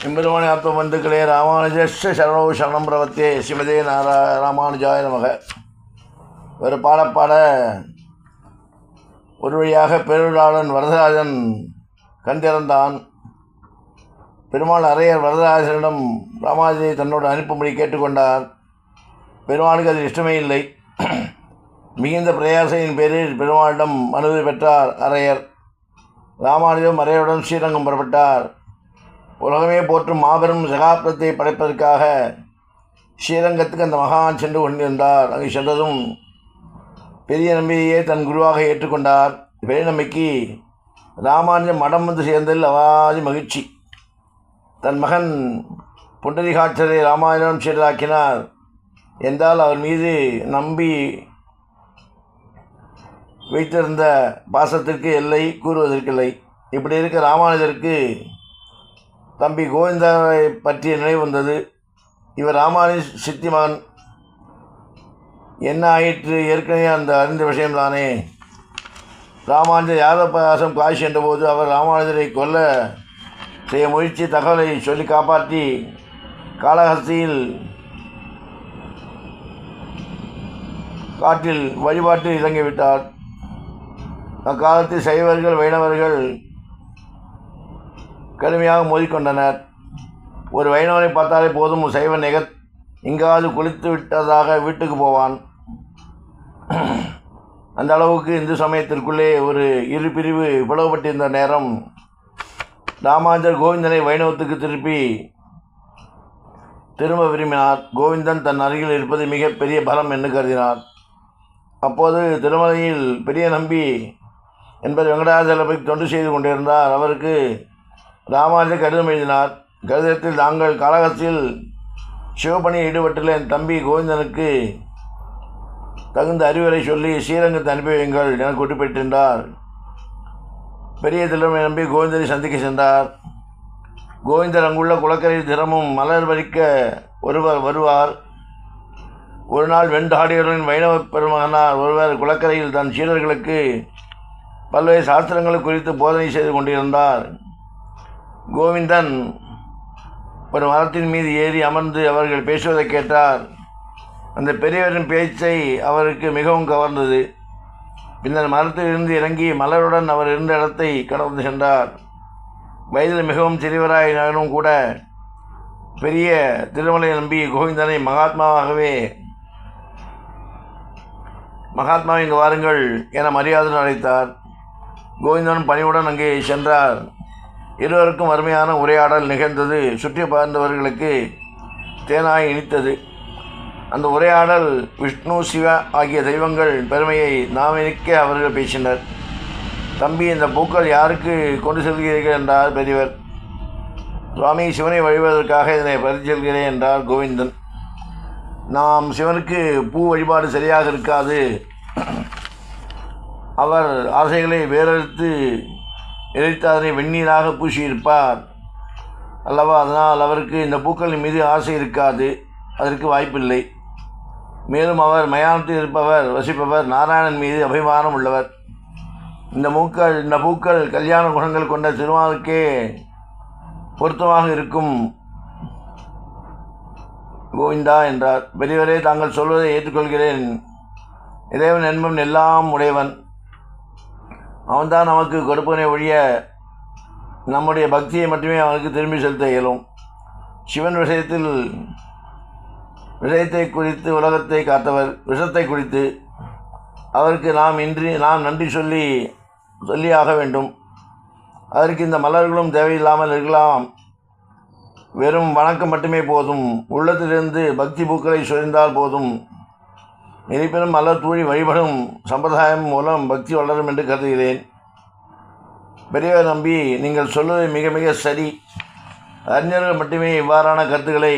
எம்பெருமானி ஆத்ம பந்துக்களே ராமானுஜஸ்ய சரணோ சரணம் பிரவத்தே ஸ்ரீமதே ராமானுஜாய நமக. ஒரு பாடப்பாட ஒரு வழியாக பெருவிழாளன் வரதராஜன் கண் திறந்தான். பெருமாள் அரையர் வரதராஜனிடம் ராமானுஜரை தன்னோடு அனுப்பும்படி கேட்டுக்கொண்டார். பெருமாளுக்கு அது இஷ்டமே இல்லை. மிகுந்த பிரயாசையின் பேரில் பெருமாளிடம் அனுமதி பெற்றார் அரையர். ராமானுஜம் அரையருடன் ஸ்ரீரங்கம் புறப்பட்டார். உலகமே போற்றும் மாபெரும் சகாப்தத்தை படைப்பதற்காக ஸ்ரீரங்கத்துக்கு அந்த மகான் சென்று கொண்டிருந்தார். அங்கு சென்றதும் பெரிய நம்பியையே தன் குருவாக ஏற்றுக்கொண்டார். பெரிய நம்பிக்கு ராமானுஜம் மடம் வந்து சேர்ந்ததில் அவாதி மகிழ்ச்சி. தன் மகன் புண்டரிகாட்சரை ராமானுஜம் சீடராக்கினார் என்றால் அவர் மீது நம்பி வைத்திருந்த பாசத்திற்கு எல்லை கூறுவதற்கில்லை. இப்படி இருக்க ராமானுஜருக்கு தம்பி கோவிந்தாவை பற்றிய நினைவு வந்தது. இவர் ராமானுஜ சித்தி மகன். என்ன ஆயிற்று? ஏற்கனவே அந்த அறிந்த விஷயம்தானே. ராமானுஜர் யாதவபாசம் காட்சி சென்றபோது அவர் ராமானுஜரை கொல்ல செய்ய முயற்சி தகவலை சொல்லி காப்பாற்றி காளஹஸ்தியில் காட்டில் வழிபாட்டில் இறங்கிவிட்டார். அக்காலத்தில் சைவர்கள் வைணவர்கள் கடுமையாக மோதிக்கொண்டனர். ஒரு வைணவனை பார்த்தாலே போதும் சைவன் எங்காவது குளித்து விட்டதாக வீட்டுக்கு போவான். அந்த அளவுக்கு இந்து சமயத்திற்குள்ளே ஒரு இரு பிரிவு பிளவுபட்டிருந்த நேரம் ராமானுஜர் கோவிந்தனை வைணவத்துக்கு திரும்ப விரும்பினார். கோவிந்தன் தன் அருகில் இருப்பது மிக பெரிய பலம் என்று கருதினார். அப்போது திருமலையில் பெரிய நம்பி என்பது வெங்கடாஜலபதிக்கு தொண்டு செய்து கொண்டிருந்தார். அவருக்கு ராமானுஜர் கடிதம் எழுதினார். கடிதத்தில் தாங்கள் காளஹஸ்தியில் சிவப்பணியில் ஈடுபட்டுள்ள என் தம்பி கோவிந்தனுக்கு தகுந்த அறிவுரை சொல்லி ஸ்ரீரங்கத்தை அனுப்பி வையுங்கள் என குறிப்பிட்டிருந்தார். பெரிய திருமலை நம்பி கோவிந்தரை சந்திக்க சென்றார். கோவிந்தர் அங்குள்ள குளக்கரையில் தினமும் மலர் பறிக்க ஒருவர் வருவார். ஒரு நாள் வெண்டாடியவர்களின் வைணவ பெருமகனார் ஒருவர் குளக்கரையில் தன் சீடர்களுக்கு பல்வேறு சாஸ்திரங்கள் குறித்து போதனை செய்து கொண்டிருந்தார். கோவிந்தன் ஒரு மரத்தின் மீது ஏறி அமர்ந்து அவர்கள் பேசுவதை கேட்டார். அந்த பெரியவரின் பேச்சை அவருக்கு மிகவும் கவர்ந்தது. பின்னர் மரத்தில் இருந்து இறங்கி மலருடன் அவர் இருந்த இடத்தை கடந்து சென்றார். வயதில் மிகவும் சிறியவராயினும் கூட பெரிய திருமலை நம்பி கோவிந்தனை மகாத்மா இங்கு வாருங்கள் என மரியாதையுடன் அழைத்தார். கோவிந்தன் பணிவுடன் அங்கே சென்றார். இருவருக்கும் அருமையான உரையாடல் நிகழ்ந்தது. சுற்றி பார்ந்தவர்களுக்கு தேனாய் இனித்தது. அந்த உரையாடல் விஷ்ணு சிவ ஆகிய தெய்வங்கள் பெருமையை நாமினிக்க அவர்கள் பேசினர். தம்பி, இந்த பூக்கள் யாருக்கு கொண்டு செல்கிறீர்கள் என்றார் பெரியவர். சுவாமி, சிவனை வழிபடுவதற்காக இதனை பறித்து செல்கிறேன் என்றார் கோவிந்தன். நாம் சிவனுக்கு பூ வழிபாடு சரியாக இருக்காது. அவர் ஆசைகளை வேறறுத்து எரித்து அதனை வெந்நீராக பூசியிருப்பார் அல்லவா? அதனால் அவருக்கு இந்த பூக்களின் மீது ஆசை இருக்காது. அதற்கு வாய்ப்பில்லை. மேலும் அவர் மயானத்தில் வசிப்பவர் நாராயணன் மீது அபிமானம் உள்ளவர். இந்த பூக்கள் கல்யாண குணங்கள் கொண்ட திருமாலுக்கே பொருத்தமாக இருக்கும் கோவிந்தா என்றார். பெரியவரே, தாங்கள் சொல்வதை ஏற்றுக்கொள்கிறேன். இறைவன் என்பவன் எல்லாம் உடையவன். அவன்தான் நமக்கு கொடுப்பனை ஒழிய நம்முடைய பக்தியை மட்டுமே அவனுக்கு திரும்பி செலுத்த இயலும். சிவன் விஷயத்தை குறித்து உலகத்தை காத்தவர். விஷத்தை குறித்து அவருக்கு நாம் நன்றி சொல்லியாக வேண்டும். அதற்கு இந்த மலர்களும் தேவையில்லாமல் இருக்கலாம். வெறும் வணக்கம் மட்டுமே போதும். உள்ளத்திலிருந்து பக்தி பூக்களை சொரிந்தால் போதும். இருப்பினும் மலர் தூழி வழிபடும் சம்பிரதாயம் மூலம் பக்தி வளரும் என்று கருதுகிறேன். பெரியவர் நம்பி, நீங்கள் சொல்வது மிக மிக சரி. அறிஞர்கள் மட்டுமே இவ்வாறான கருத்துக்களை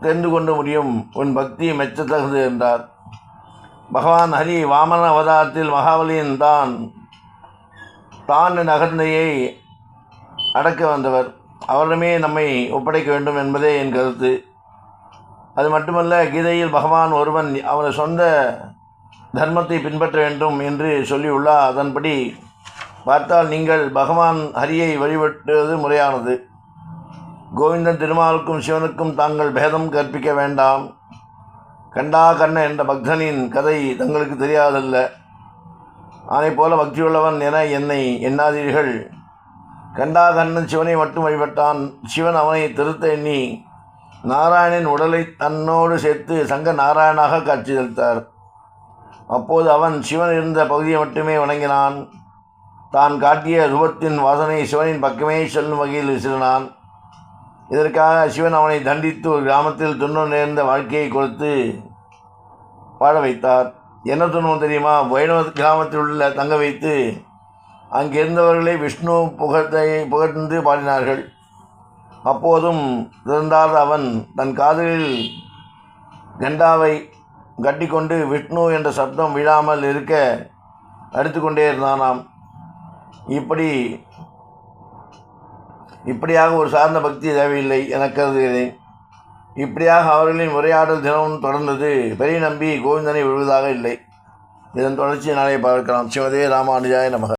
தெரிந்து கொண்டு முடியும். உன் பக்தி மெச்சத்தகுது என்றார். பகவான் ஹரி வாமன அவதாரத்தில் மகாபலியின் தான் என் அகந்தையை அடக்க வந்தவர். அவரிடமே நம்மை ஒப்படைக்க வேண்டும் என்பதே என் கருத்து. அது மட்டுமல்ல, கீதையில் பகவான் ஒருவன் அவனது சொந்த தர்மத்தை பின்பற்ற வேண்டும் என்று சொல்லியுள்ளார். அதன்படி பார்த்தால் நீங்கள் பகவான் ஹரியை வழிபட்டுவது முறையானது. கோவிந்தன் திருமாலுக்கும் சிவனுக்கும் தாங்கள் பேதம் கற்பிக்க வேண்டாம். கண்டா கண்ண என்ற பக்தனின் கதை தங்களுக்கு தெரியாதல்ல. ஆனை போல பக்தியுள்ளவன் என என்னை எண்ணாதீர்கள். கண்டா கண்ணன் சிவனை மட்டும் வழிபட்டான். சிவன் அவனை திருத்த எண்ணி நாராயணன் உடலை தன்னோடு சேர்த்து சங்க நாராயணாக காட்சியளித்தார். அப்போது அவன் சிவன் இருந்த பகுதியை மட்டுமே வணங்கினான். தான் காட்டிய ரூபத்தின் வாசனை சிவனின் பக்கமே செல்லும் வகையில் விசிறினான். இதற்காக சிவன் அவனை தண்டித்து ஒரு கிராமத்தில் துன்பம் நேர்ந்த வாழ்க்கையை கொடுத்து வாழ வைத்தார். என்ன துன்பம் தெரியுமா? வைணவ கிராமத்தில் உள்ள தங்க வைத்து அங்கிருந்தவர்களை விஷ்ணு புகழ்ந்து பாடினார்கள். அப்போதும் திறந்தார் அவன் தன் காதுகளில் கண்டாவை கட்டிக்கொண்டு விஷ்ணு என்ற சப்தம் விழாமல் இருக்க அடித்துக்கொண்டே இருந்தானாம். இப்படியாக ஒரு சார்ந்த பக்தி தேவையில்லை என கருதுகிறேன். இப்படியாக அவர்களின் உரையாடல் தினமும் தொடர்ந்தது. பெரிய நம்பி கோவிந்தனை விழுவதாக இல்லை. இதன் தொடர்ச்சி நாளை பார்க்கலாம். சிவதே ராமானுஜாய நமக.